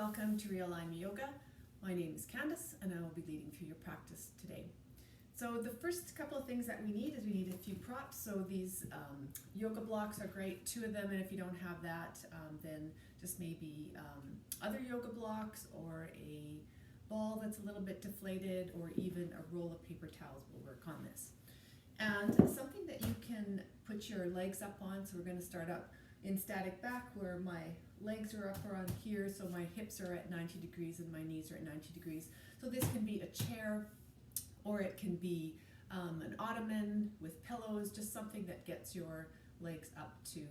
Welcome to Realignment Yoga. My name is Candace and I will be leading through your practice today. So the first couple of things that we need is we need a few props. So these yoga blocks are great, 2 of them, and if you don't have that, then just maybe other yoga blocks or a ball that's a little bit deflated or even a roll of paper towels will work on this. And something that you can put your legs up on, so we're going to start up in static back where my legs are up around here, so my hips are at 90 degrees and my knees are at 90 degrees. So this can be a chair or it can be an ottoman with pillows, just something that gets your legs up to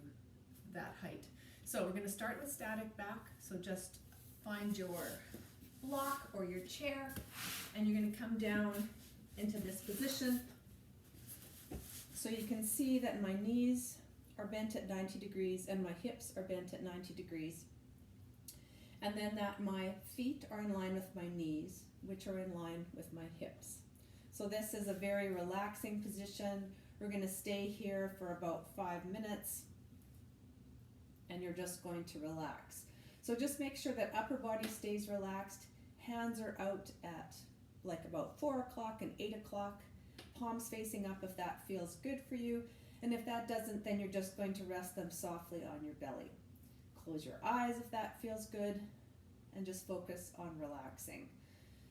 that height. So we're going to start with static back, so just find your block or your chair and you're going to come down into this position. So you can see that my knees are bent at 90 degrees and my hips are bent at 90 degrees. And then that my feet are in line with my knees, which are in line with my hips. So this is a very relaxing position. We're going to stay here for about 5 minutes and you're just going to relax. So just make sure that upper body stays relaxed. Hands are out at like about 4 o'clock and 8 o'clock. Palms facing up if that feels good for you. And if that doesn't, then you're just going to rest them softly on your belly. Close your eyes if that feels good and just focus on relaxing.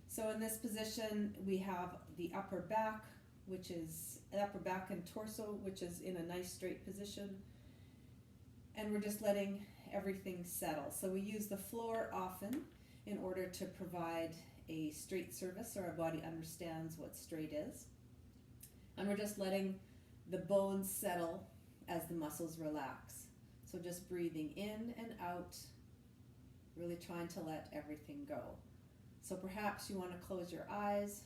So in this position, we have the upper back, which is upper back and torso, which is in a nice straight position. And we're just letting everything settle. So we use the floor often in order to provide a straight surface so our body understands what straight is. And we're just letting the bones settle as the muscles relax. So just breathing in and out, really trying to let everything go. So perhaps you want to close your eyes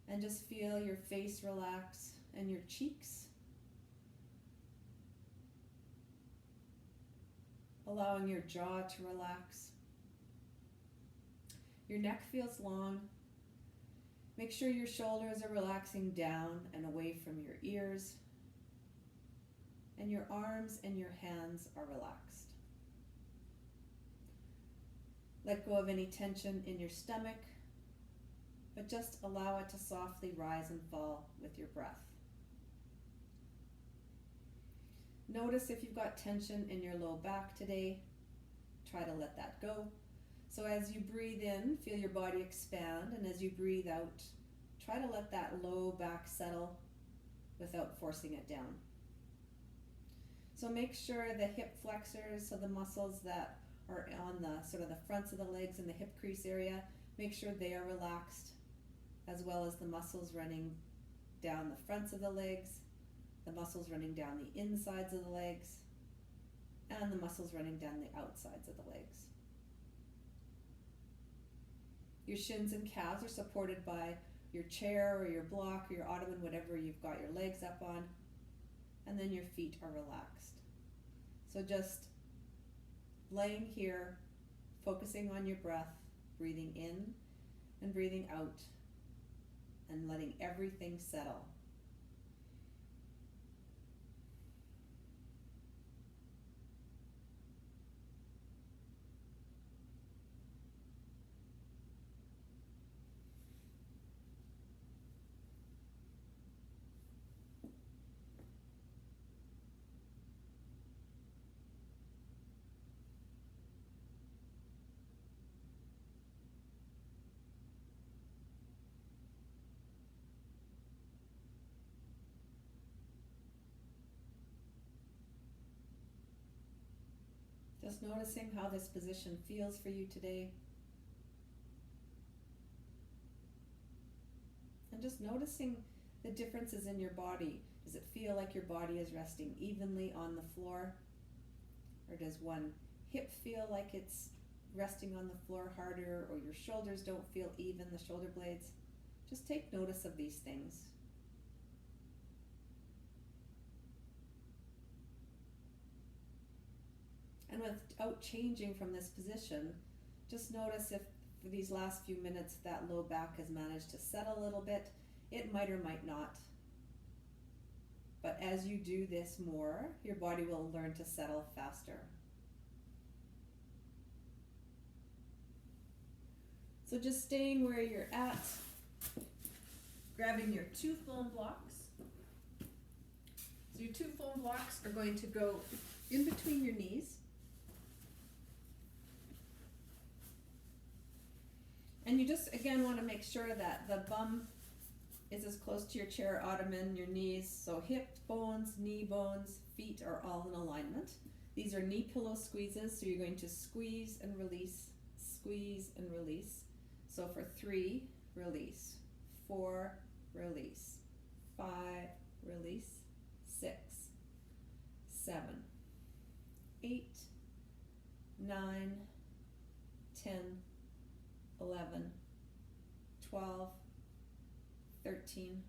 and just feel your face relax and your cheeks. Allowing your jaw to relax. Your neck feels long. Make sure your shoulders are relaxing down and away from your ears. And your arms and your hands are relaxed. Let go of any tension in your stomach, but just allow it to softly rise and fall with your breath. Notice if you've got tension in your low back today. Try to let that go. So as you breathe in, feel your body expand, and as you breathe out, try to let that low back settle without forcing it down. So make sure the hip flexors, so the muscles that are on the sort of the fronts of the legs and the hip crease area, make sure they are relaxed, as well as the muscles running down the fronts of the legs, the muscles running down the insides of the legs, and the muscles running down the outsides of the legs. Your shins and calves are supported by your chair or your block or your ottoman, whatever you've got your legs up on, and then your feet are relaxed. So just laying here, focusing on your breath, breathing in and breathing out, and letting everything settle. Just noticing how this position feels for you today. And just noticing the differences in your body. Does it feel like your body is resting evenly on the floor? Or does one hip feel like it's resting on the floor harder, or your shoulders don't feel even, the shoulder blades? Just take notice of these things. And without changing from this position, just notice if for these last few minutes that low back has managed to settle a little bit. It might or might not. But as you do this more, your body will learn to settle faster. So just staying where you're at, grabbing your 2 foam blocks. So your 2 foam blocks are going to go in between your knees. And you just, again, want to make sure that the bum is as close to your chair, ottoman, your knees. So hip bones, knee bones, feet are all in alignment. These are knee pillow squeezes, so you're going to squeeze and release, squeeze and release. So for 3, release, 4, release, 5, release, 6, 7, 8, 9, 10, 11, 12, 13,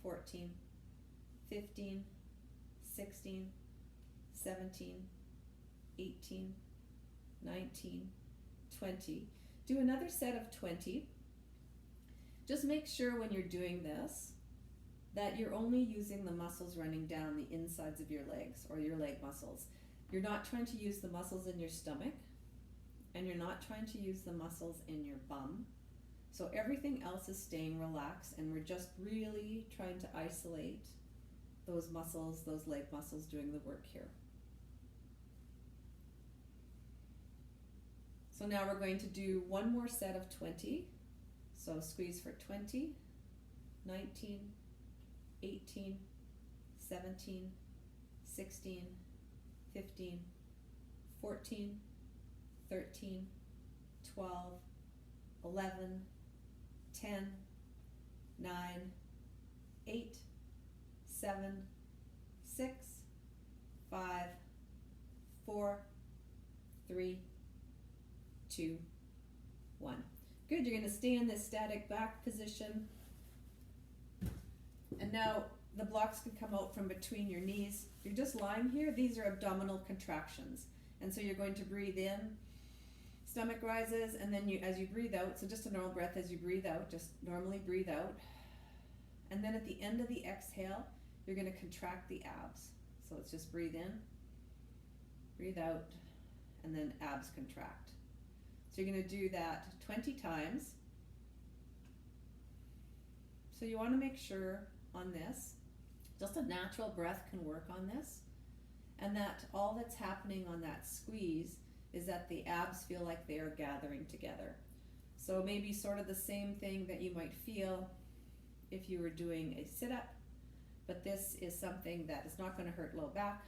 14, 15, 16, 17, 18, 19, 20. Do another set of 20. Just make sure when you're doing this that you're only using the muscles running down the insides of your legs or your leg muscles. You're not trying to use the muscles in your stomach, and you're not trying to use the muscles in your bum. So everything else is staying relaxed, and we're just really trying to isolate those muscles, those leg muscles doing the work here. So now we're going to do one more set of 20. So squeeze for 20, 19, 18, 17, 16, 15, 14, 13, 12, 11, 10, 9, 8, 7, 6, 5, 4, 3, 2, 1. Good, you're going to stay in this static back position. And now the blocks can come out from between your knees. You're just lying here. These are abdominal contractions. And so you're going to breathe in, stomach rises, and then as you breathe out, so just a normal breath as you breathe out, just normally breathe out. And then at the end of the exhale, you're going to contract the abs. So it's just breathe in, breathe out, and then abs contract. So you're going to do that 20 times. So you want to make sure on this, just a natural breath can work on this, and that all that's happening on that squeeze is that the abs feel like they are gathering together. So maybe sort of the same thing that you might feel if you were doing a sit-up, but this is something that is not going to hurt low back.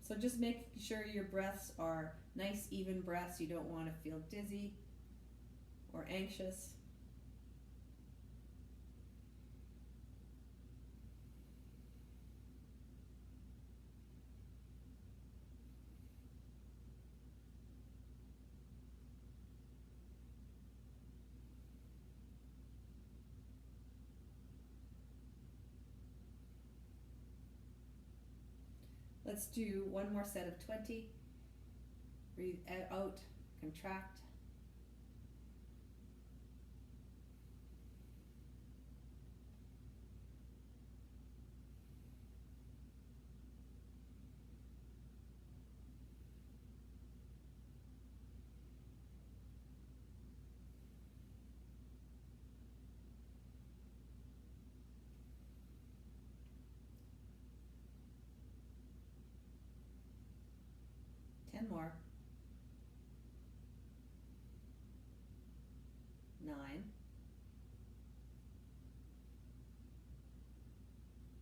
So just make sure your breaths are nice, even breaths. You don't want to feel dizzy or anxious. Let's do one more set of 20. Breathe out, contract. More. 9,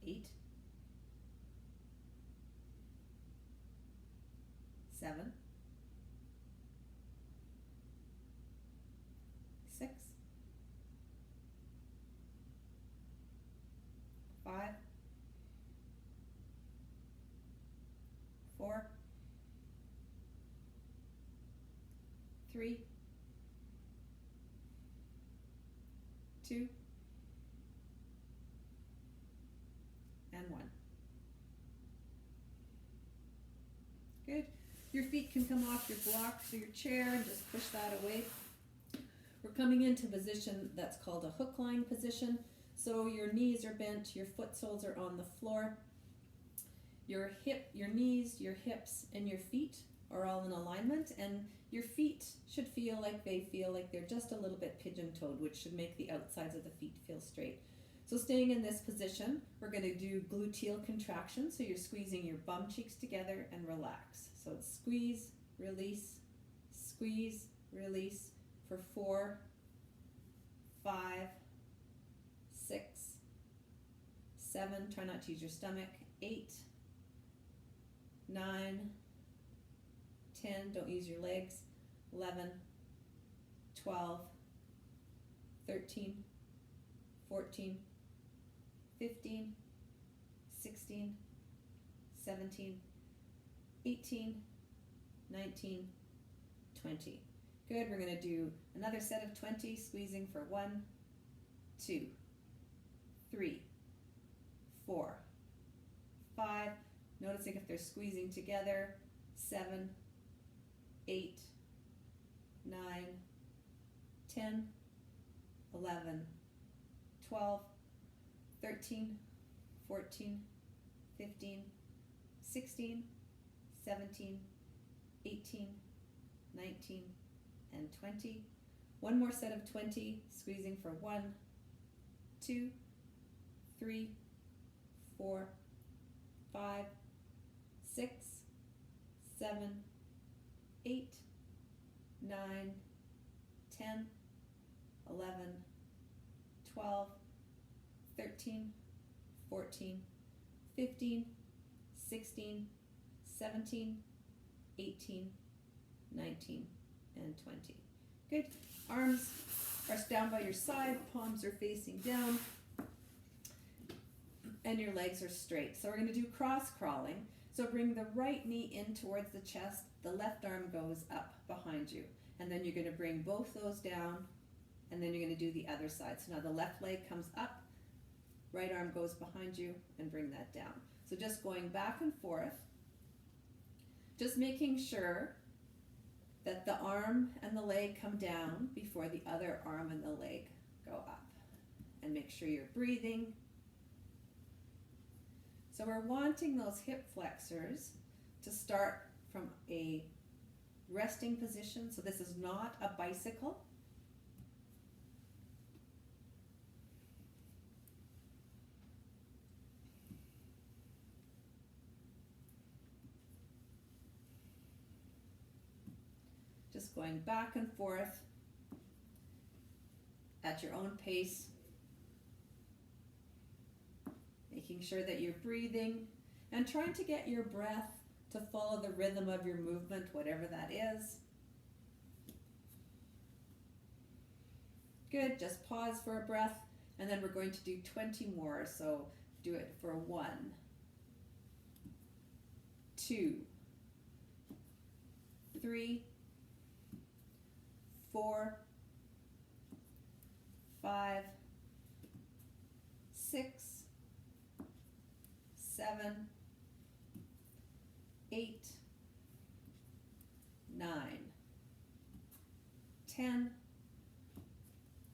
8, 7, 6, 5, 4, 3, 2, and 1. Good. Your feet can come off your blocks or your chair and just push that away. We're coming into a position that's called a hook line position. So your knees are bent, your foot soles are on the floor. Your knees, your hips, and your feet are all in alignment, and Your feet should feel like they're just a little bit pigeon-toed, which should make the outsides of the feet feel straight. So staying in this position, we're going to do gluteal contractions. So you're squeezing your bum cheeks together and relax. So it's squeeze, release, for 4, 5, 6, 7, try not to use your stomach, 8, 9, 10, don't use your legs, 11, 12, 13, 14, 15, 16, 17, 18, 19, 20. Good, we're going to do another set of 20, squeezing for 1, 2, 3, 4, 5, noticing if they're squeezing together, 7, 8, 9, 10, 11, 12, 13, 14, 15, 16, 17, 18, 19, and 20. One more set of 20, squeezing for 1, 2, 3, 4, 5, 6, 7, 8, 9, 10, 11, 12, 13, 14, 15, 16, 17, 18, 19, and 20. Good. Arms are down by your side, palms are facing down, and your legs are straight. So we're going to do cross crawling. So bring the right knee in towards the chest, the left arm goes up behind you. And then you're going to bring both those down, and then you're going to do the other side. So now the left leg comes up, right arm goes behind you, and bring that down. So just going back and forth, just making sure that the arm and the leg come down before the other arm and the leg go up. And make sure you're breathing. So we're wanting those hip flexors to start from a resting position. So this is not a bicycle. Just going back and forth at your own pace, making sure that you're breathing and trying to get your breath to follow the rhythm of your movement, whatever that is. Good, just pause for a breath, and then we're going to do 20 more. So do it for 1, 2, 3, 4, 5, 6, 7, 8, 9, 10,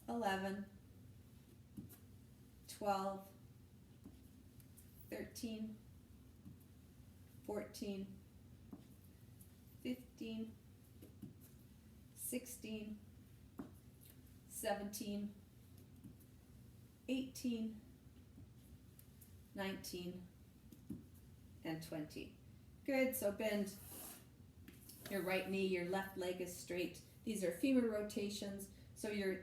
11, 12, 13, 14, 15, 16, 17, 18, 19, and 20. Good, so bend your right knee, your left leg is straight. These are femur rotations, so your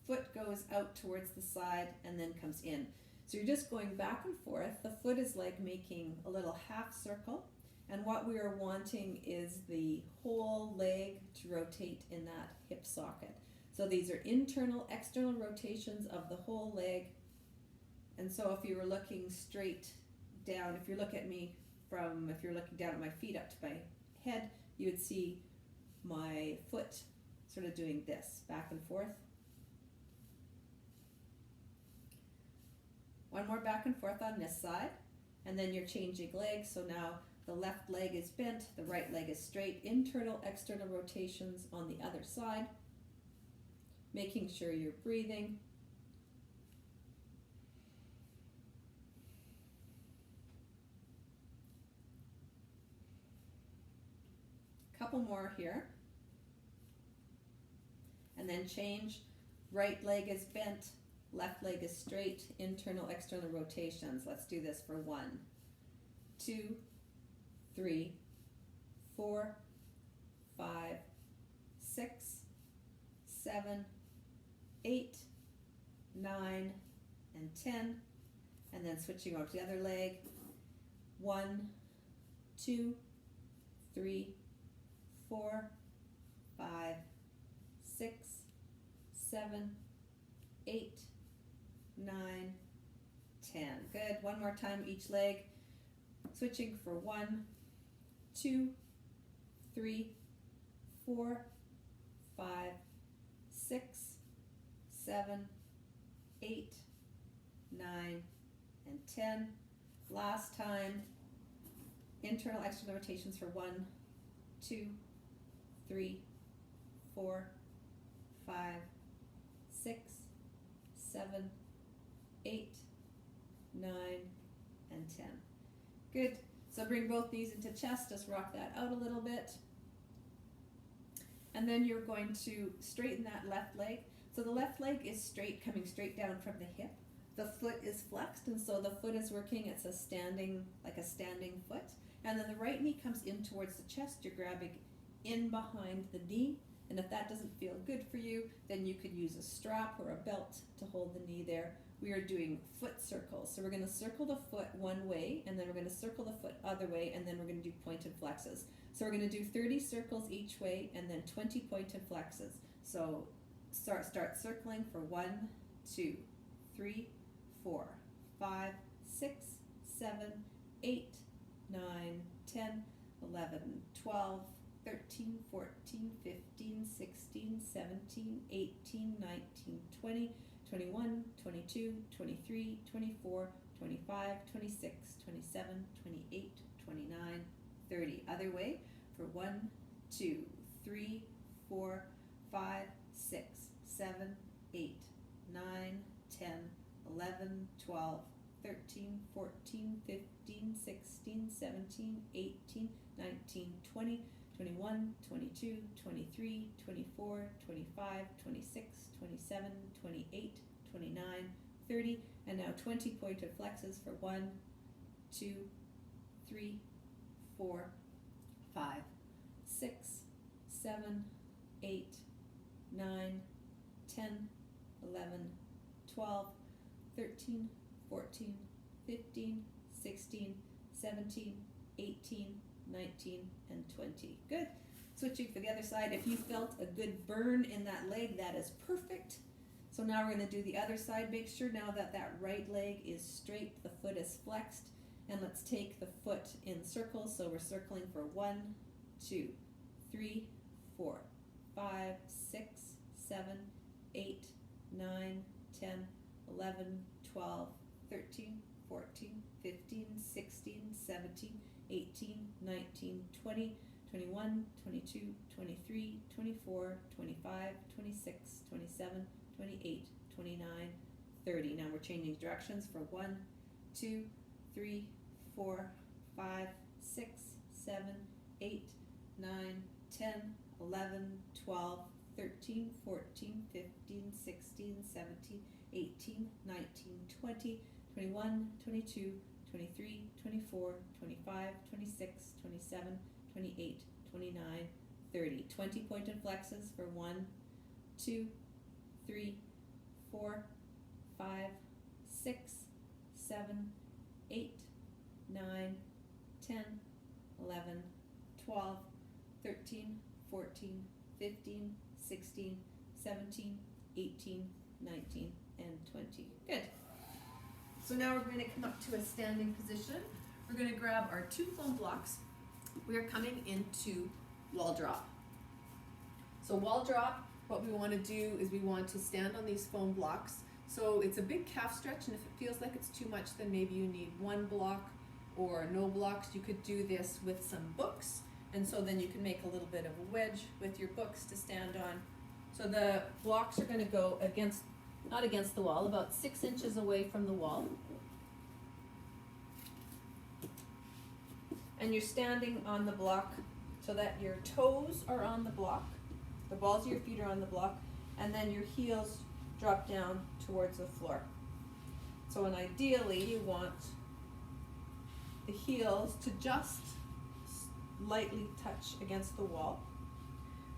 foot goes out towards the side and then comes in. So you're just going back and forth. The foot is like making a little half circle, and what we are wanting is the whole leg to rotate in that hip socket. So these are internal, external rotations of the whole leg. And so if you were looking straight down, if you look at me if you're looking down at my feet up to my head, you would see my foot sort of doing this, back and forth. One more back and forth on this side, and then you're changing legs. So now the left leg is bent, the right leg is straight, internal, external rotations on the other side, making sure you're breathing. Couple more here. and then change. Right leg is bent, left leg is straight, internal, external rotations. Let's do this for 1, 2, 3, 4, 5, 6, 7, 8, 9, and 10. And then switching over to the other leg. 1, 2, 3, 4, 5, 6, 7, 8, 9, 10. Good. One more time each leg. Switching for 1, 2, 3, 4, 5, 6, 7, 8, 9, and 10. Last time. Internal, external rotations for 1, 2, 3, 4, 5, 6, 7, 8, 9, and 10. Good. So bring both knees into chest. Just rock that out a little bit. And then you're going to straighten that left leg. So the left leg is straight, coming straight down from the hip. The foot is flexed, and so the foot is working. It's a standing, like a standing foot. And then the right knee comes in towards the chest. You're grabbing in behind the knee. And if that doesn't feel good for you, then you could use a strap or a belt to hold the knee there. We are doing foot circles. So we're going to circle the foot one way, and then we're going to circle the foot other way, and then we're going to do pointed flexes. So we're going to do 30 circles each way, and then 20 pointed flexes. So start circling for 1, 2, 3, 4, 5, 6, 7, 8, 9, 10, 11, 12, 13, 14, 15, 16, 17, 18, 19, 20, 21, 22, 23, 24, 25, 26, 27, 28, 29, 30. Other way for 1, 2, 3, 4, 5, 6, 7, 8, 9, 10, 11, 12, 13, 14, 15, 16, 17, 18, 19, 20, 21, 22, 23, 24, 25, 26, 27, 28, 29, 30, and now 20 pointed flexes for 1, 2, 3, 4, 5, 6, 7, 8, 9, 10, 11, 12, 13, 14, 15, 16, 17, 18, 19, and 20. Good. Switching for the other side. If you felt a good burn in that leg, that is perfect. So now we're going to do the other side. Make sure now that that right leg is straight, the foot is flexed, and let's take the foot in circles. So we're circling for 1, 2, 3, 4, 5, 6, 7, 8, 9, 10, 11, 12, 13, 14, 15, 16, 17, 18, 19, 20, 21, 22, 23, 24, 25, 26, 27, 28, 29, 30. Now we're changing directions for 1, 2, 3, 4, 5, 6, 7, 8, 9, 10, 11, 12, 13, 14, 15, 16, 17, 18, 19, 20, 21, 22, 23, 24, 25, 26, 27, 28, 29, 30. 20 pointed flexes for 1, 2, 3, 4, 5, 6, 7, 8, 9, 10, 11, 12, 13, 14, 15, 16, 17, 18, 19, and 20. Good. So now we're going to come up to a standing position. We're going to grab our 2 foam blocks. We are coming into wall drop. So wall drop, what we want to do is we want to stand on these foam blocks. So it's a big calf stretch, and if it feels like it's too much, then maybe you need 1 block or no blocks. You could do this with some books, and so then you can make a little bit of a wedge with your books to stand on. So the blocks are going to go against, not against the wall, about 6 inches away from the wall. And you're standing on the block so that your toes are on the block, the balls of your feet are on the block, and then your heels drop down towards the floor. So, and ideally you want the heels to just lightly touch against the wall.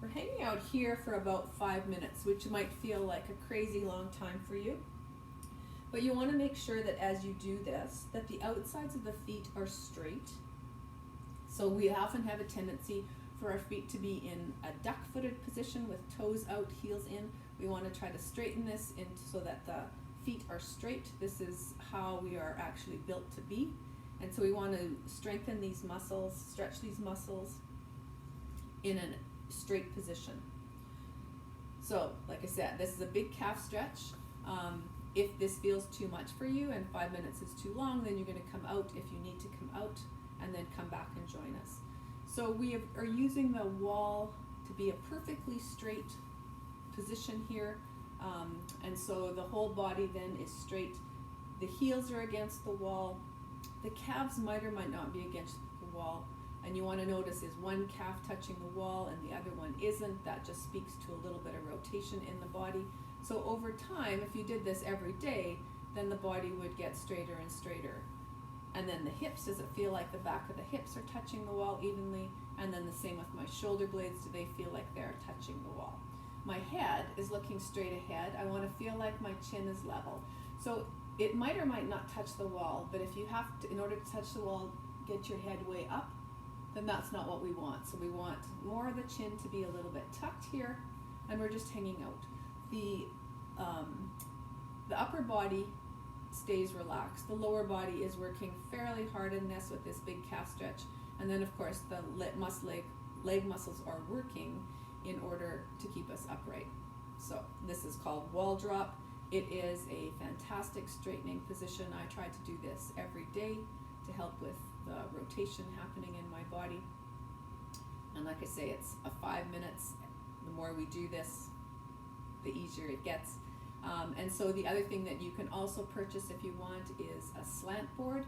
We're hanging out here for about 5 minutes, which might feel like a crazy long time for you. But you want to make sure that as you do this, that the outsides of the feet are straight. So we often have a tendency for our feet to be in a duck-footed position with toes out, heels in. We want to try to straighten this so that the feet are straight. This is how we are actually built to be. And so we want to strengthen these muscles, stretch these muscles in a straight position. So, like I said, this is a big calf stretch. If this feels too much for you and 5 minutes is too long, then you're going to come out if you need to come out, and then come back and join us. So we are using the wall to be a perfectly straight position here. And so the whole body then is straight. The heels are against the wall. The calves might or might not be against the wall. And you want to notice is one calf touching the wall and the other one isn't. That just speaks to a little bit of rotation in the body. So over time, if you did this every day, then the body would get straighter and straighter. And then the hips, does it feel like the back of the hips are touching the wall evenly? And then the same with my shoulder blades, do they feel like they're touching the wall? My head is looking straight ahead. I want to feel like my chin is level. So it might or might not touch the wall, but if you have to, in order to touch the wall, get your head way up, then that's not what we want. So we want more of the chin to be a little bit tucked here, and we're just hanging out. The upper body stays relaxed. The lower body is working fairly hard in this with this big calf stretch. And then of course the leg muscles are working in order to keep us upright. So this is called wall drop. It is a fantastic straightening position. I try to do this every day to help with the rotation happening in my body. And like I say, it's a 5 minutes. The more we do this, the easier it gets. And so the other thing that you can also purchase if you want is a slant board.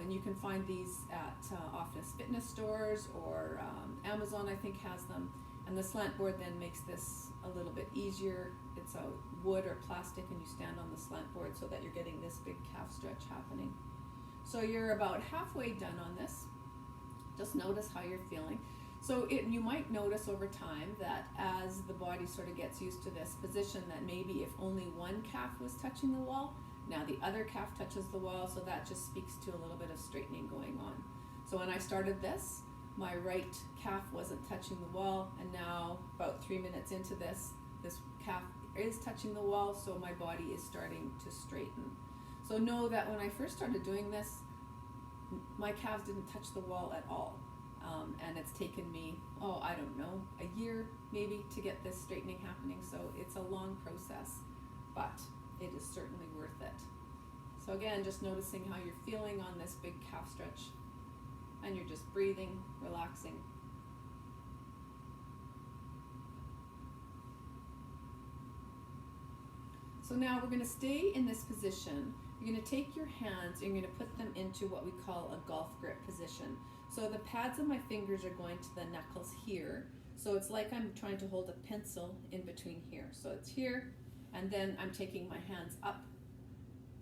And you can find these at Office Fitness stores or Amazon, I think, has them. And the slant board then makes this a little bit easier. It's a wood or plastic, and you stand on the slant board so that you're getting this big calf stretch happening. So you're about halfway done on this. Just notice how you're feeling. So you might notice over time that as the body sort of gets used to this position, that maybe if only one calf was touching the wall, now the other calf touches the wall, so that just speaks to a little bit of straightening going on. So when I started this, my right calf wasn't touching the wall, and now about 3 minutes into this calf is touching the wall, so my body is starting to straighten. So know that when I first started doing this, my calves didn't touch the wall at all. And it's taken me, I don't know, a year maybe to get this straightening happening. So it's a long process, but it is certainly worth it. So again, just noticing how you're feeling on this big calf stretch, and you're just breathing, relaxing. So now we're going to stay in this position. You're going to take your hands and you're going to put them into what we call a golf grip position. So the pads of my fingers are going to the knuckles here. So it's like I'm trying to hold a pencil in between here. So it's here, and then I'm taking my hands up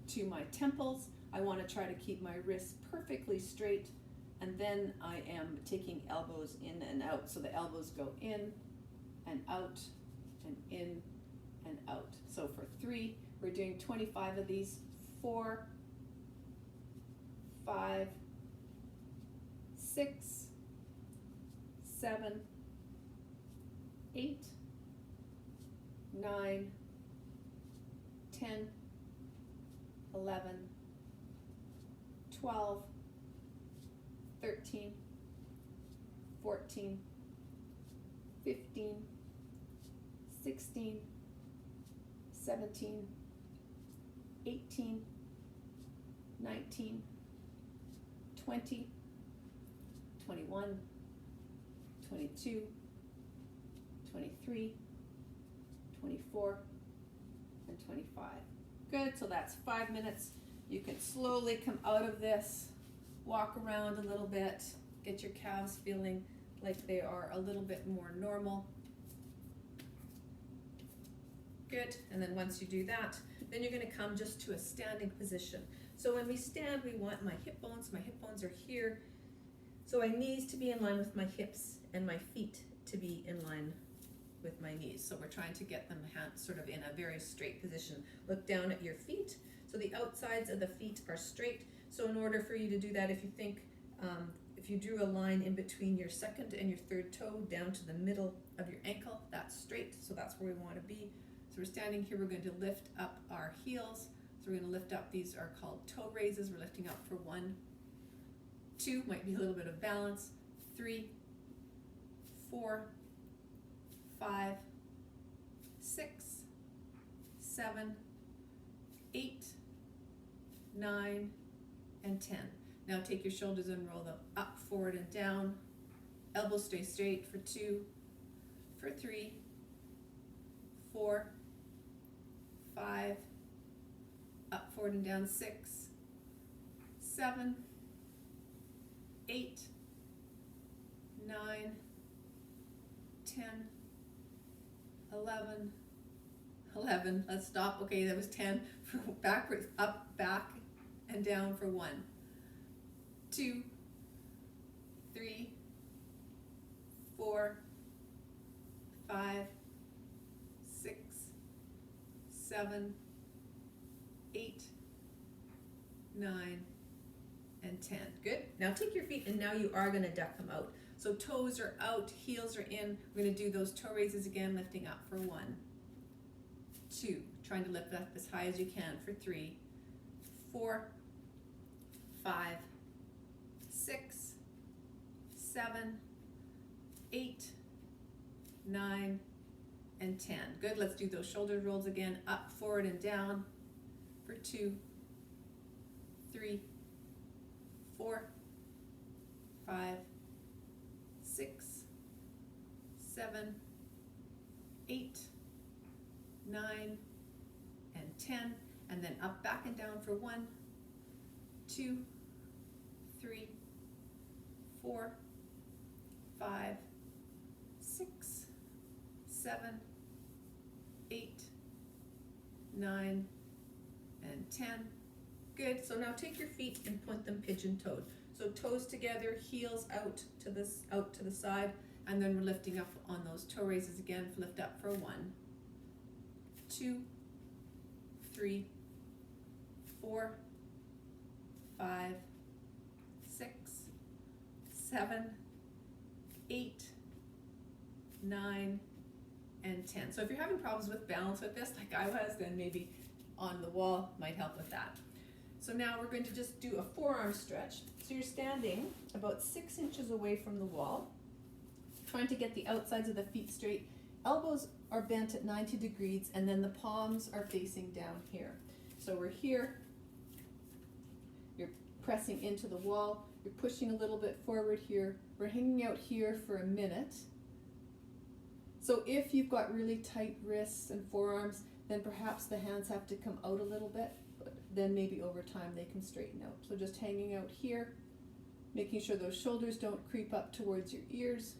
to my temples. I want to try to keep my wrists perfectly straight, and then I am taking elbows in and out. So the elbows go in and out and in and out. So for 3, we're doing 25 of these. 4, 5, 6, 7, 8, 9, 10, 11, 12, 13, 14, 15, 16, 17, 18, 19, 20, 21, 22, 23, 24, and 25. Good, so that's 5 minutes. You can slowly come out of this, walk around a little bit, get your calves feeling like they are a little bit more normal. Good. And then once you do that, then you're going to come just to a standing position. So when we stand, we want my hip bones are here. So my knees to be in line with my hips and my feet to be in line with my knees. So we're trying to get them sort of in a very straight position. Look down at your feet. So the outsides of the feet are straight. So in order for you to do that, if you think, if you drew a line in between your second and your third toe down to the middle of your ankle, that's straight. So that's where we want to be. So we're standing here, we're going to lift up our heels. So we're going to lift up, these are called toe raises. We're lifting up for 1, 2, might be a little bit of balance, 3, 4, 5, 6, 7, 8, 9, and 10. Now take your shoulders and roll them up, forward, and down. Elbows stay straight for 2, for 3, 4, 5, up, forward, and down, 6, 7, 8, 9, 10, 11. Let's stop. Okay, that was 10. Backwards, up, back, and down for 1, 2, 3, 4, 5, 6, 7, 8, 9, and 10. Good. Now take your feet and now you are going to duck them out. So toes are out, heels are in. We're going to do those toe raises again, lifting up for 1, 2, trying to lift up as high as you can for 3, 4, 5, 6, 7, 8, 9, and 10. Good. Let's do those shoulder rolls again, up, forward, and down for 2, 3, 4, 5, 6, 7, 8, 9, and 10. And then up, back, and down for 1, 2, 3, 4, 5, 6, 7, 8, 9, and 10. Good. So now take your feet and point them pigeon-toed. So toes together, heels out to the side, and then we're lifting up on those toe raises again. Lift up for 1, 2, 3, 4, 5, 6, 7, 8, 9, and 10. So if you're having problems with balance with this, like I was, then maybe on the wall might help with that. So now we're going to just do a forearm stretch. So you're standing about 6 inches away from the wall, trying to get the outsides of the feet straight. Elbows are bent at 90 degrees, and then the palms are facing down here. So we're here, you're pressing into the wall, you're pushing a little bit forward here. We're hanging out here for a minute. So if you've got really tight wrists and forearms, then perhaps the hands have to come out a little bit. Then maybe over time they can straighten out. So just hanging out here, making sure those shoulders don't creep up towards your ears,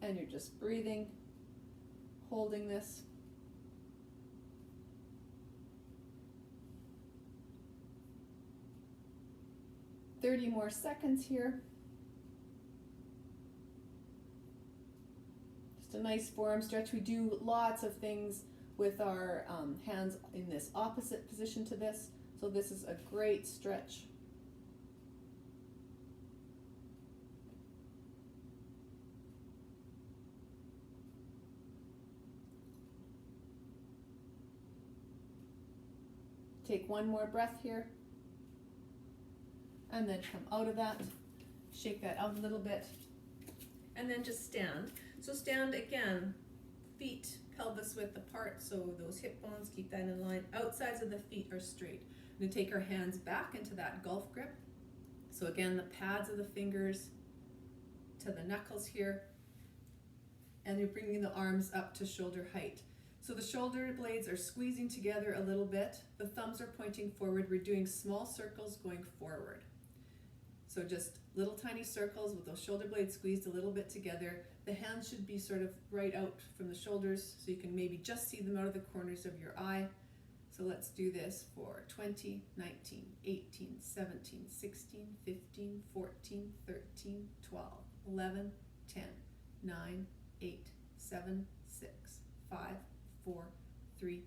and you're just breathing, holding this. "30 more seconds here. Just a nice forearm stretch. We do lots of things with our hands in this opposite position to this. So this is a great stretch. Take one more breath here. And then come out of that. Shake that out a little bit. And then just stand. So stand again, feet pelvis width apart, so those hip bones, keep that in line. Outsides of the feet are straight. We're going to take our hands back into that golf grip. So again, the pads of the fingers to the knuckles here. And you're bringing the arms up to shoulder height. So the shoulder blades are squeezing together a little bit. The thumbs are pointing forward. We're doing small circles going forward. So just little tiny circles with those shoulder blades squeezed a little bit together. The hands should be sort of right out from the shoulders so you can maybe just see them out of the corners of your eye. So let's do this for 20, 19, 18, 17, 16, 15, 14, 13, 12, 11, 10, 9, 8, 7, 6, 5, 4, 3,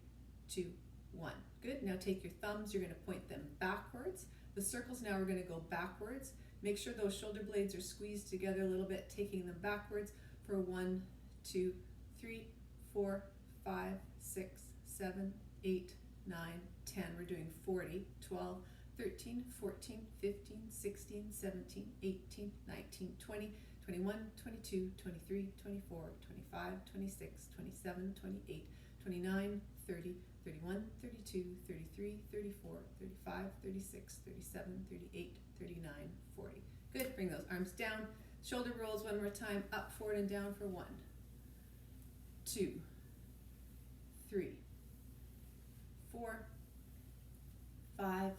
2, 1. Good. Now take your thumbs, you're going to point them backwards. The circles now are going to go backwards. Make sure those shoulder blades are squeezed together a little bit, taking them backwards for 1, 2, 3, 4, 5, 6, 7, 8, 9, 10. We're doing 40, 12, 13, 14, 15, 16, 17, 18, 19, 20, 21, 22, 23, 24, 25, 26, 27, 28, 29, 30, 31, 32, 33, 34, 35, 36, 37, 38, 39, 40. Good. Bring those arms down. Shoulder rolls one more time. Up, forward, and down for 1, 2, 3, 4, 5,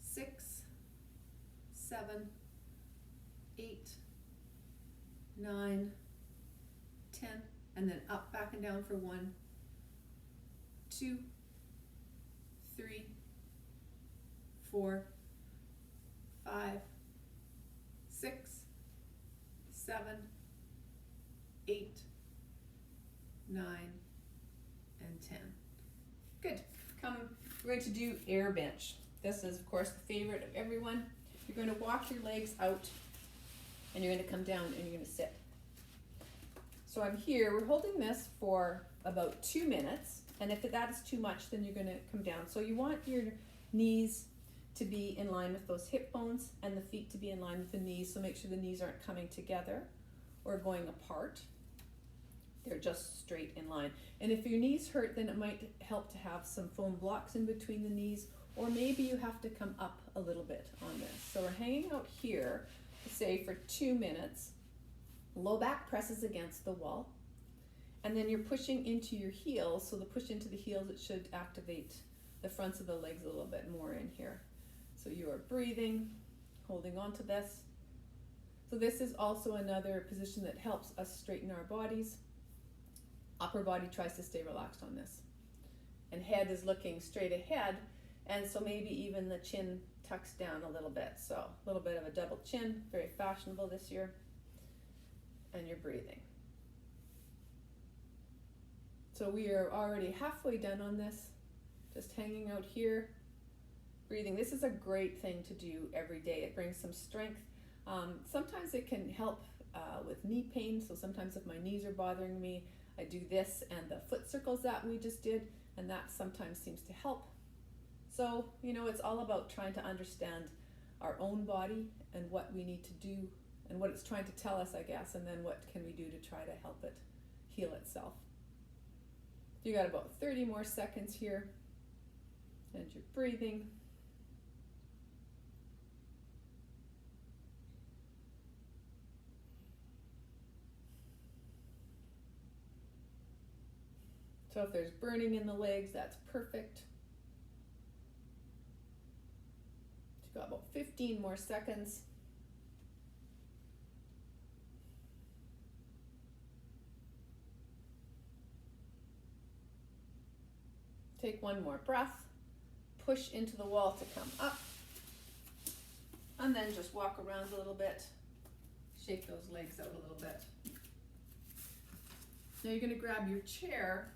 6, 7, 8, 9, 10, and then up, back, and down for 1, 2, 3, 4, 5, 6, 7, 8, 9, and 10. Good. We're going to do air bench. This is, of course, the favorite of everyone. You're going to walk your legs out, and you're going to come down, and you're going to sit. So I'm here. We're holding this for about 2 minutes, and if that is too much, then you're going to come down. So you want your knees to be in line with those hip bones and the feet to be in line with the knees, so make sure the knees aren't coming together or going apart. They're just straight in line. And if your knees hurt, then it might help to have some foam blocks in between the knees, or maybe you have to come up a little bit on this. So we're hanging out here, say for 2 minutes. Low back presses against the wall, and then you're pushing into your heels. So the push into the heels, it should activate the fronts of the legs a little bit more in here. So you are breathing, holding on to this. So this is also another position that helps us straighten our bodies. Upper body tries to stay relaxed on this, and head is looking straight ahead, and so maybe even the chin tucks down a little bit. So a little bit of a double chin, very fashionable this year. And you're breathing. So we are already halfway done on this, just hanging out here, breathing. This is a great thing to do every day. It brings some strength. Sometimes it can help with knee pain. So sometimes if my knees are bothering me, I do this and the foot circles that we just did, and that sometimes seems to help. So, it's all about trying to understand our own body and what we need to do and what it's trying to tell us, I guess, and then what can we do to try to help it heal itself. You got about 30 more seconds here, and you're breathing. So if there's burning in the legs, that's perfect. You've got about 15 more seconds. Take one more breath, push into the wall to come up, and then just walk around a little bit, shake those legs out a little bit. Now you're going to grab your chair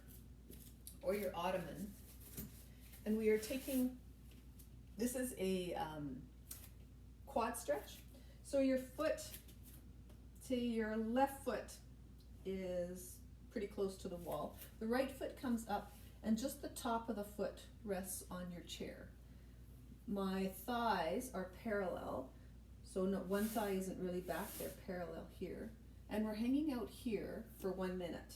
or your ottoman, and we are taking, this is a quad stretch. So your foot, say your left foot is pretty close to the wall. The right foot comes up, and just the top of the foot rests on your chair. My thighs are parallel, so one thigh isn't really back, they're parallel here. And we're hanging out here for 1 minute.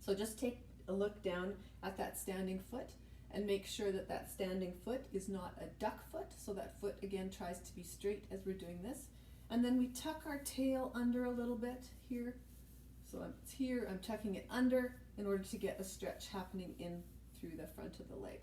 So just take a look down at that standing foot and make sure that that standing foot is not a duck foot. So that foot again tries to be straight as we're doing this. And then we tuck our tail under a little bit here. So it's here, I'm tucking it under in order to get a stretch happening in through the front of the leg.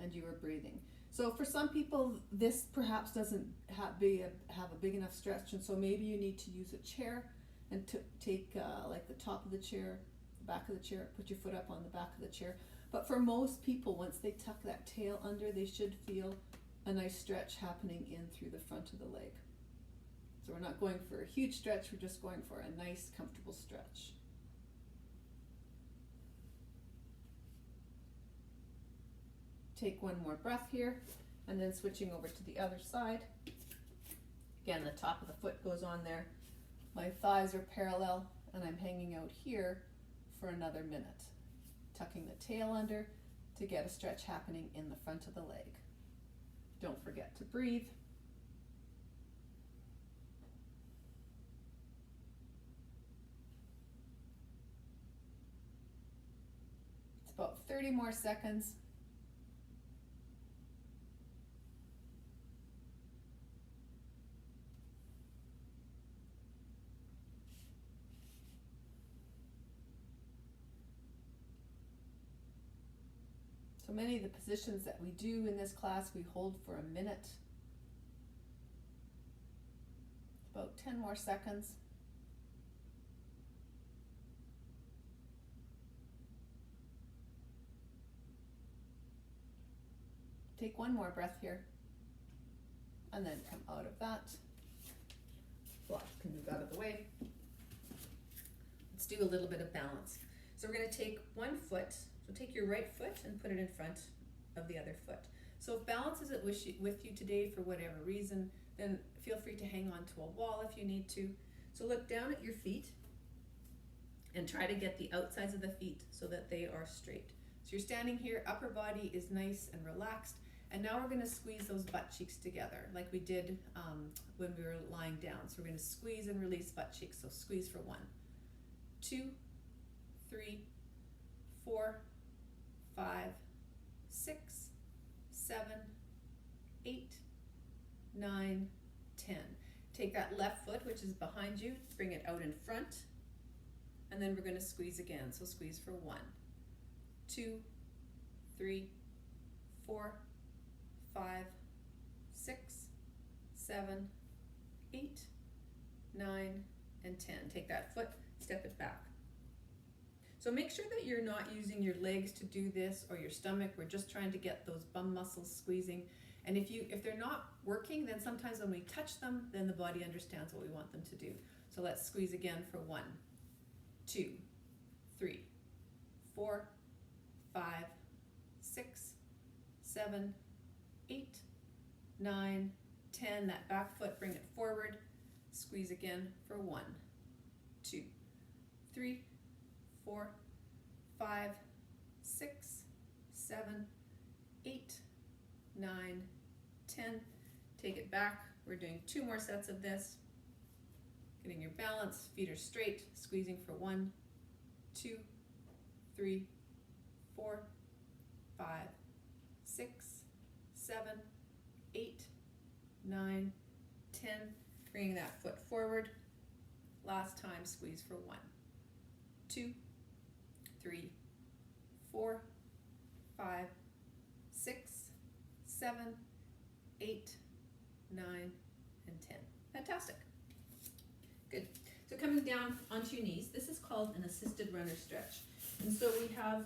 and you are breathing. So for some people, this perhaps doesn't have a big enough stretch, and so maybe you need to use a chair and take like the top of the chair, the back of the chair, put your foot up on the back of the chair. But for most people, once they tuck that tail under, they should feel a nice stretch happening in through the front of the leg. So we're not going for a huge stretch, we're just going for a nice, comfortable stretch. Take one more breath here, and then switching over to the other side. Again, the top of the foot goes on there. My thighs are parallel, and I'm hanging out here for another minute. Tucking the tail under to get a stretch happening in the front of the leg. Don't forget to breathe. It's about 30 more seconds. So many of the positions that we do in this class, we hold for a minute. About 10 more seconds. Take one more breath here, and then come out of that. Blocks can move out of the way. Let's do a little bit of balance. So we're going to take one foot. So take your right foot and put it in front of the other foot. So if balance isn't with you today for whatever reason, then feel free to hang on to a wall if you need to. So look down at your feet and try to get the outsides of the feet so that they are straight. So you're standing here, upper body is nice and relaxed, and now we're going to squeeze those butt cheeks together like we did when we were lying down. So we're going to squeeze and release butt cheeks. So squeeze for 1, 2, 3, 4, 5, 6, 7, 8, 9, 10. Take that left foot, which is behind you, bring it out in front, and then we're going to squeeze again. So squeeze for 1, 2, 3, 4, 5, 6, 7, 8, 9, and 10. Take that foot, step it back. So make sure that you're not using your legs to do this or your stomach. We're just trying to get those bum muscles squeezing. And if they're not working, then sometimes when we touch them, then the body understands what we want them to do. So let's squeeze again for 1, 2, 3, 4, 5, 6, 7, 8, 9, 10. That back foot, bring it forward. Squeeze again for 1, 2, 3, 4, 5, 6, 7, 8, 9, 10. Take it back. We're doing 2 more sets of this. Getting your balance, feet are straight, squeezing for 1, 2, 3, 4, 5, 6, 7, 8, 9, 10. Bringing that foot forward. Last time, squeeze for 1, 2, 3, 4, 5, 6, 7, 8, 9, and 10. Fantastic. Good. So coming down onto your knees, this is called an assisted runner stretch. And so we have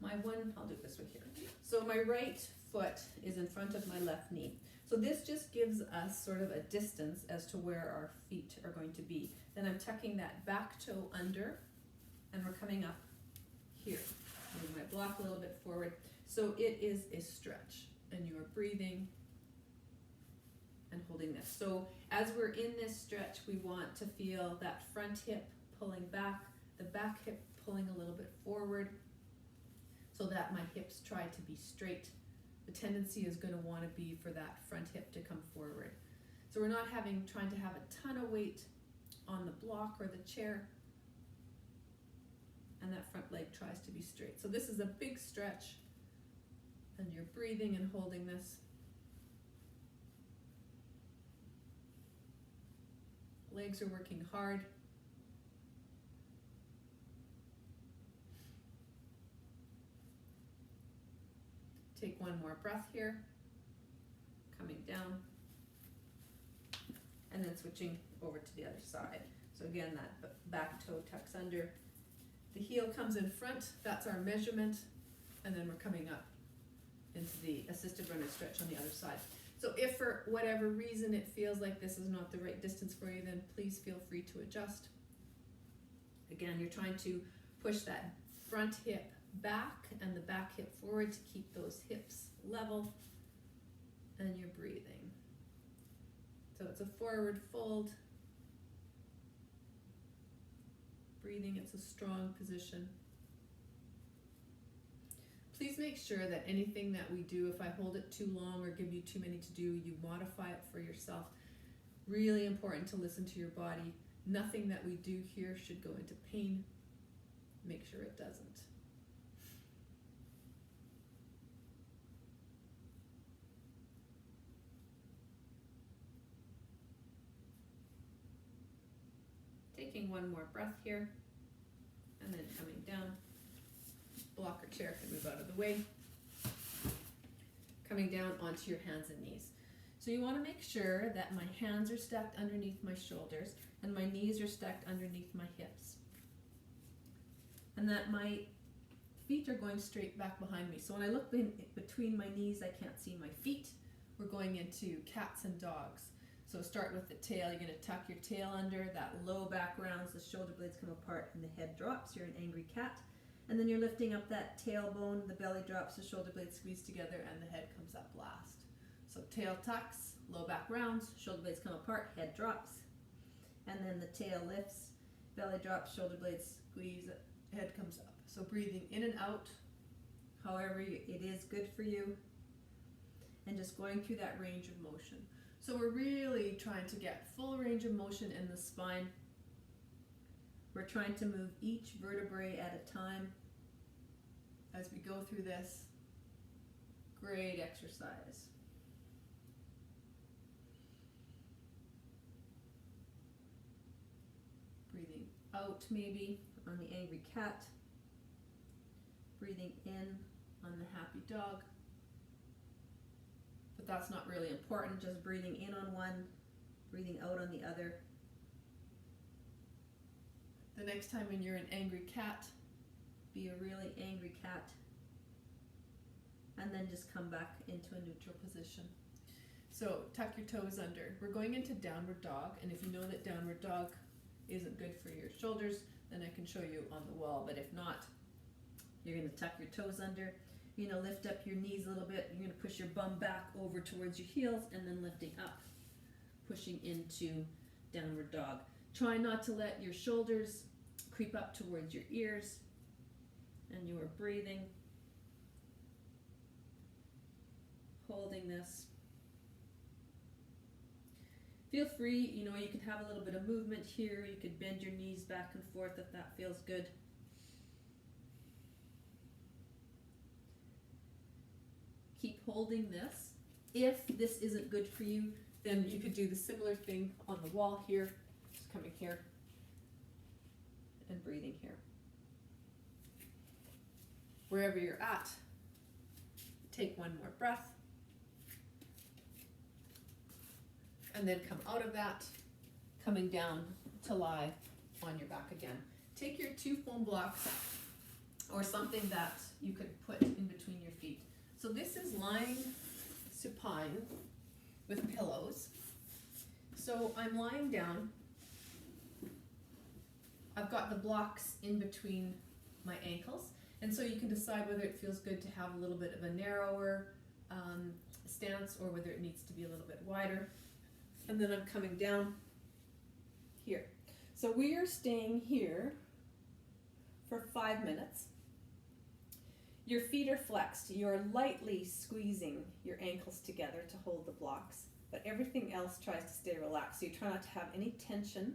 I'll do it this way here. So my right foot is in front of my left knee. So this just gives us sort of a distance as to where our feet are going to be. Then I'm tucking that back toe under, and we're coming up here. Move my block a little bit forward. So it is a stretch, and you are breathing and holding this. So as we're in this stretch, we want to feel that front hip pulling back, the back hip pulling a little bit forward, so that my hips try to be straight. The tendency is going to want to be for that front hip to come forward. So we're not trying to have a ton of weight on the block or the chair, and that front leg tries to be straight. So this is a big stretch, and you're breathing and holding this. Legs are working hard. Take one more breath here. Coming down. And then switching over to the other side. So again, that back toe tucks under. The heel comes in front, that's our measurement. And then we're coming up into the assisted runner stretch on the other side. So if for whatever reason it feels like this is not the right distance for you, then please feel free to adjust. Again, you're trying to push that front hip back and the back hip forward to keep those hips level, and you're breathing. So it's a forward fold. Breathing, it's a strong position. Please make sure that anything that we do, if I hold it too long or give you too many to do, you modify it for yourself. Really important to listen to your body. Nothing that we do here should go into pain. Make sure it doesn't. Taking one more breath here, and then coming down. Blocker chair can move out of the way. Coming down onto your hands and knees. So you want to make sure that my hands are stacked underneath my shoulders and my knees are stacked underneath my hips. And that my feet are going straight back behind me. So when I look between my knees, I can't see my feet. We're going into cats and dogs. So start with the tail. You're going to tuck your tail under, that low back rounds, the shoulder blades come apart and the head drops. You're an angry cat. And then you're lifting up that tailbone, the belly drops, the shoulder blades squeeze together, and the head comes up last. So tail tucks, low back rounds, shoulder blades come apart, head drops. And then the tail lifts, belly drops, shoulder blades squeeze, head comes up. So breathing in and out, however it is good for you. And just going through that range of motion. So we're really trying to get full range of motion in the spine. We're trying to move each vertebrae at a time as we go through this. Great exercise. Breathing out maybe on the angry cat. Breathing in on the happy dog. But that's not really important, just breathing in on one, breathing out on the other. The next time when you're an angry cat, be a really angry cat. And then just come back into a neutral position. So tuck your toes under. We're going into downward dog, and if you know that downward dog isn't good for your shoulders, then I can show you on the wall. But if not, you're going to tuck your toes under. You're going to lift up your knees a little bit. You're going to push your bum back over towards your heels, and then lifting up, pushing into downward dog. Try not to let your shoulders creep up towards your ears, and you are breathing, holding this. Feel free, you can have a little bit of movement here. You could bend your knees back and forth if that feels good. Keep holding this. If this isn't good for you, then you could do the similar thing on the wall here. Just coming here and breathing here. Wherever you're at, take one more breath. And then come out of that, coming down to lie on your back again. Take your 2 foam blocks or something that you could put in between your feet. So this is lying supine with pillows. So I'm lying down. I've got the blocks in between my ankles, and so you can decide whether it feels good to have a little bit of a narrower stance or whether it needs to be a little bit wider. And then I'm coming down here. So we are staying here for 5 minutes. Your feet are flexed. You're lightly squeezing your ankles together to hold the blocks, but everything else tries to stay relaxed. So you try not to have any tension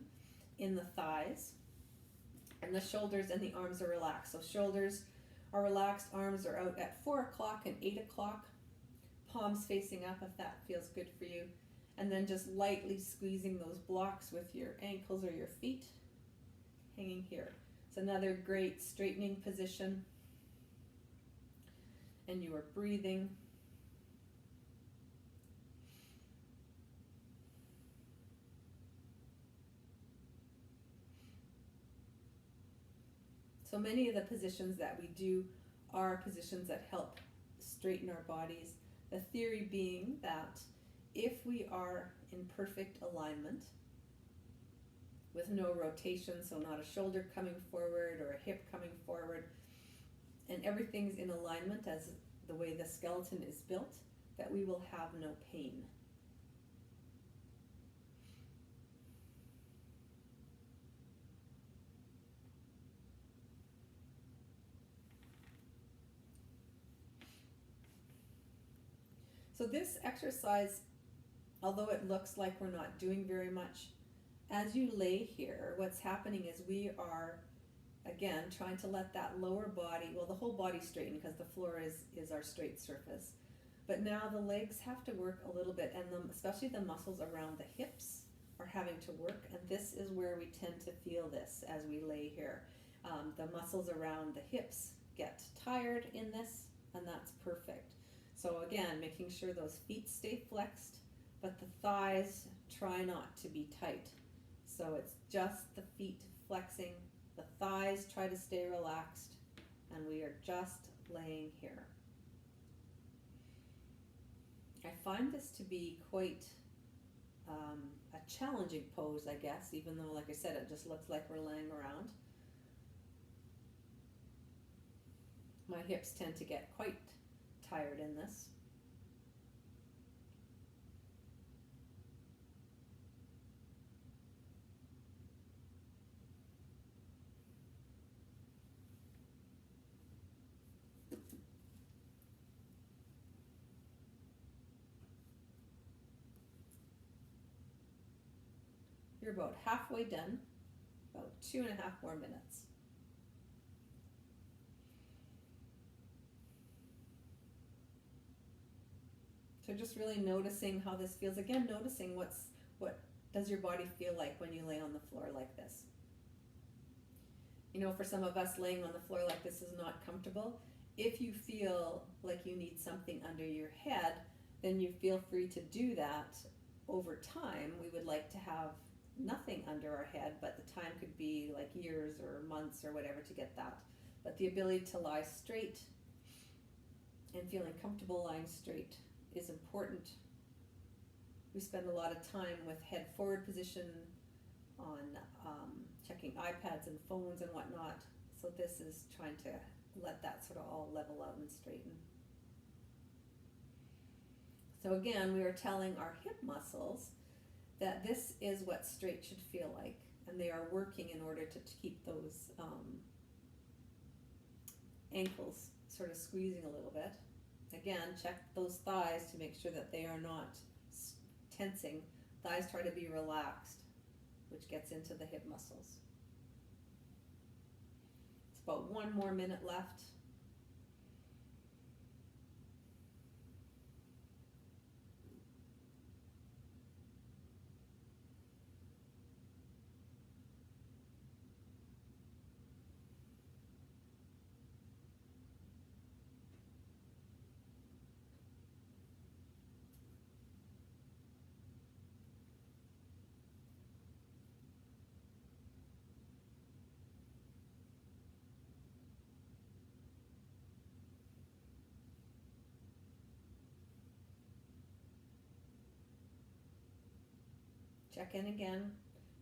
in the thighs, and the shoulders and the arms are relaxed. So shoulders are relaxed, arms are out at 4 o'clock and 8 o'clock, palms facing up if that feels good for you. And then just lightly squeezing those blocks with your ankles or your feet, hanging here. It's another great straightening position. and you are breathing. So many of the positions that we do are positions that help straighten our bodies. The theory being that if we are in perfect alignment, with no rotation, so not a shoulder coming forward or a hip coming forward, and everything's in alignment as the way the skeleton is built, that we will have no pain. So this exercise, although it looks like we're not doing very much, as you lay here, what's happening is we are, again, trying to let that lower body, well, the whole body straighten because the floor is our straight surface. But now the legs have to work a little bit, and especially the muscles around the hips are having to work, and this is where we tend to feel this as we lay here. The muscles around the hips get tired in this, and that's perfect. So again, making sure those feet stay flexed, but the thighs try not to be tight. So it's just the feet flexing, the thighs try to stay relaxed, and we are just laying here. I find this to be quite a challenging pose, I guess, even though, like I said, it just looks like we're laying around. My hips tend to get quite tired in this. You're about halfway done, about 2.5 more minutes. So just really noticing how this feels. Again, noticing what does your body feel like when you lay on the floor like this. You know, for some of us, laying on the floor like this is not comfortable. If you feel like you need something under your head, then you feel free to do that. Over time, we would like to have nothing under our head, but the time could be like years or months or whatever to get that. But the ability to lie straight and feeling comfortable lying straight is important. We spend a lot of time with head forward position on checking iPads and phones and whatnot. So this is trying to let that sort of all level out and straighten. So again, we are telling our hip muscles that this is what straight should feel like, and they are working in order to keep those ankles sort of squeezing a little bit. Again, check those thighs to make sure that they are not tensing. Thighs try to be relaxed, which gets into the hip muscles. It's about 1 more minute left. Check in again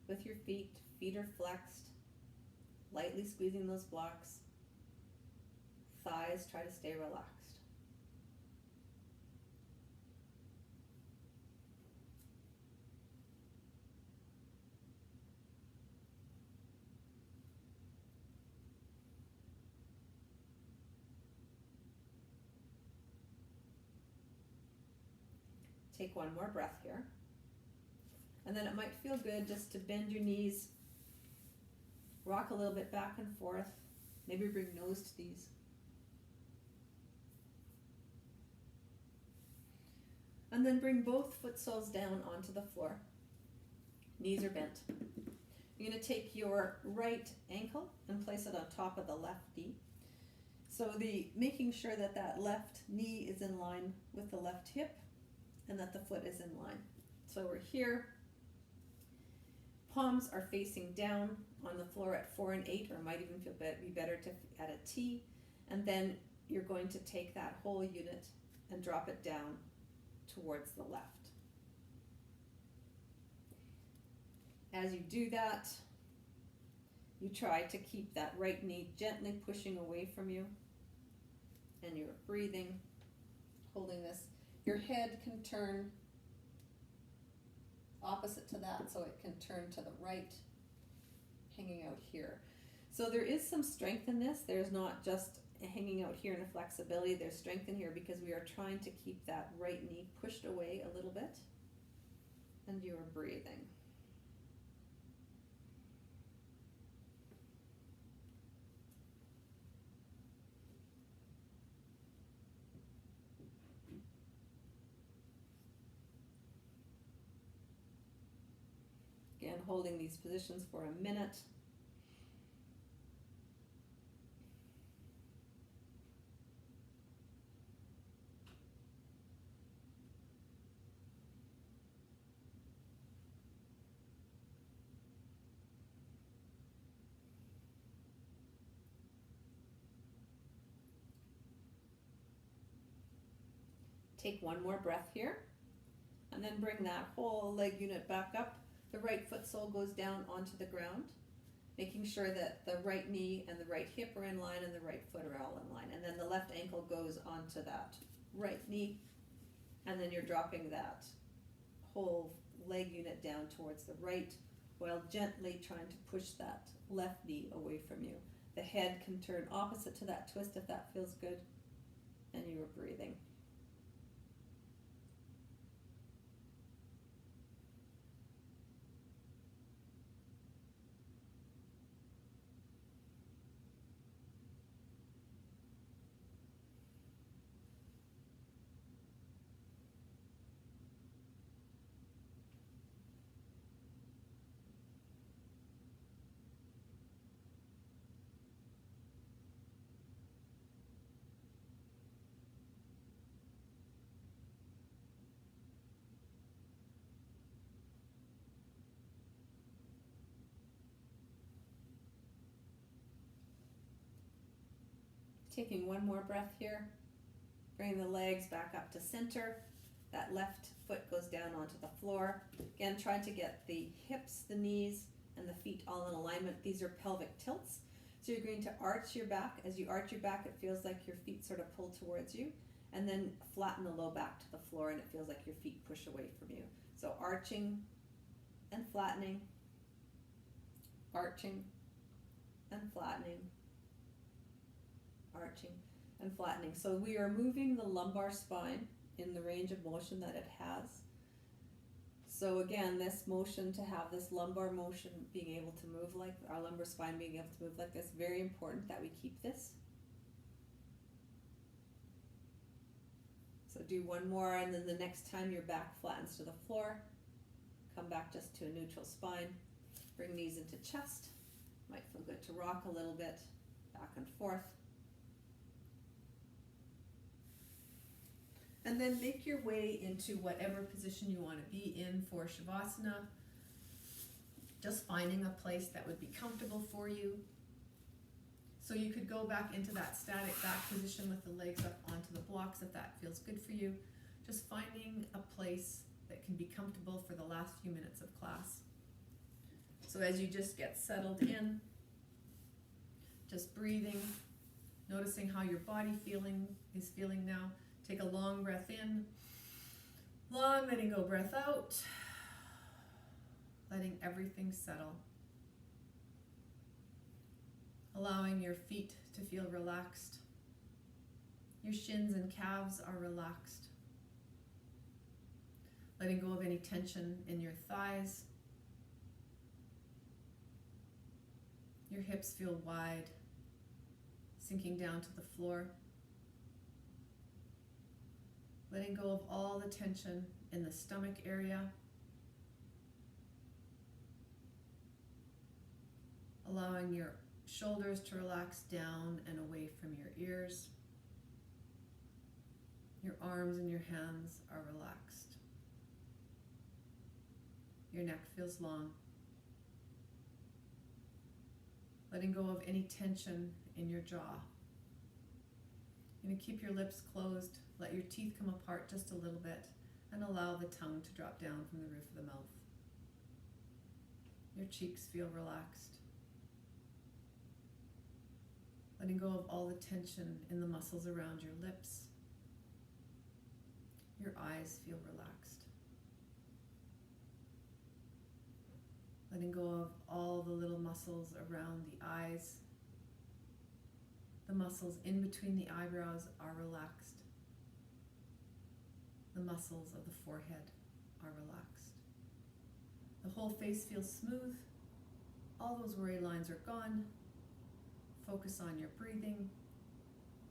with your feet. Feet are flexed, lightly squeezing those blocks. Thighs try to stay relaxed. Take 1 more breath here. And then it might feel good just to bend your knees, rock a little bit back and forth, maybe bring nose to knees. And then bring both foot soles down onto the floor. Knees are bent. You're going to take your right ankle and place it on top of the left knee. So making sure that that left knee is in line with the left hip and that the foot is in line. So we're here. Palms are facing down on the floor at 4 and 8, or might even be better to at a T. And then you're going to take that whole unit and drop it down towards the left. As you do that, you try to keep that right knee gently pushing away from you, and you're breathing, holding this. Your head can turn opposite to that, so it can turn to the right, hanging out here. So there is some strength in this. There's not just hanging out here and a flexibility. There's strength in here because we are trying to keep that right knee pushed away a little bit, and you are breathing. Again, holding these positions for a minute. Take one more breath here, and then bring that whole leg unit back up. The right foot sole goes down onto the ground, making sure that the right knee and the right hip are in line and the right foot are all in line. And then the left ankle goes onto that right knee, and then you're dropping that whole leg unit down towards the right while gently trying to push that left knee away from you. The head can turn opposite to that twist if that feels good, and you are breathing. Taking one more breath here, bring the legs back up to center. That left foot goes down onto the floor. Again, trying to get the hips, the knees, and the feet all in alignment. These are pelvic tilts. So you're going to arch your back. As you arch your back, it feels like your feet sort of pull towards you, and then flatten the low back to the floor, and it feels like your feet push away from you. So arching and flattening, arching and flattening, arching and flattening. So we are moving the lumbar spine in the range of motion that it has. So again, this motion, to have this lumbar motion being able to move like our lumbar spine being able to move like this, very important that we keep this. So do one more, and then the next time your back flattens to the floor, come back just to a neutral spine. Bring knees into chest. Might feel good to rock a little bit, back and forth. And then make your way into whatever position you want to be in for Shavasana. Just finding a place that would be comfortable for you. So you could go back into that static back position with the legs up onto the blocks if that feels good for you. Just finding a place that can be comfortable for the last few minutes of class. So as you just get settled in, just breathing, noticing how your body is feeling now. Take a long breath in, long letting go breath out, letting everything settle. Allowing your feet to feel relaxed. Your shins and calves are relaxed. Letting go of any tension in your thighs. Your hips feel wide, sinking down to the floor. Letting go of all the tension in the stomach area. Allowing your shoulders to relax down and away from your ears. Your arms and your hands are relaxed. Your neck feels long. Letting go of any tension in your jaw. You're going to keep your lips closed, let your teeth come apart just a little bit, and allow the tongue to drop down from the roof of the mouth. Your cheeks feel relaxed. Letting go of all the tension in the muscles around your lips. Your eyes feel relaxed. Letting go of all the little muscles around the eyes. The muscles in between the eyebrows are relaxed. The muscles of the forehead are relaxed. The whole face feels smooth. All those worry lines are gone. Focus on your breathing.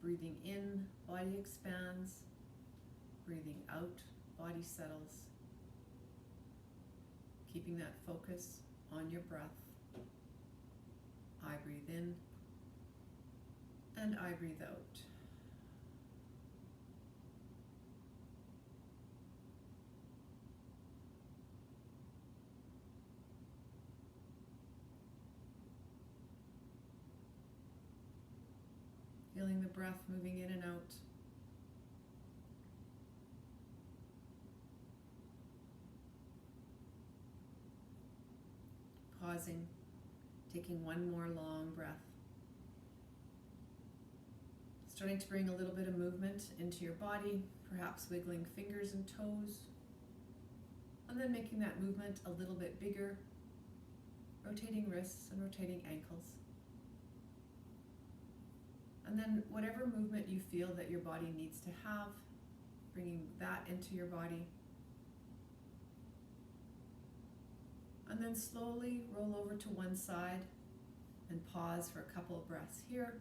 Breathing in, body expands. Breathing out, body settles. Keeping that focus on your breath. I breathe in and I breathe out. Feeling the breath moving in and out. Pausing, taking one more long breath. Starting to bring a little bit of movement into your body, perhaps wiggling fingers and toes. And then making that movement a little bit bigger, rotating wrists and rotating ankles. And then whatever movement you feel that your body needs to have, bringing that into your body. And then slowly roll over to one side and pause for a couple of breaths here.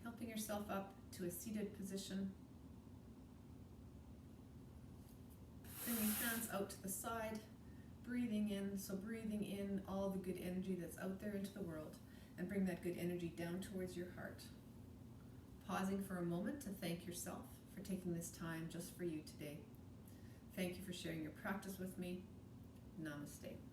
Helping yourself up to a seated position. Bringing hands out to the side, breathing in. So breathing in all the good energy that's out there into the world, and bring that good energy down towards your heart. Pausing for a moment to thank yourself for taking this time just for you today. Thank you for sharing your practice with me. Namaste.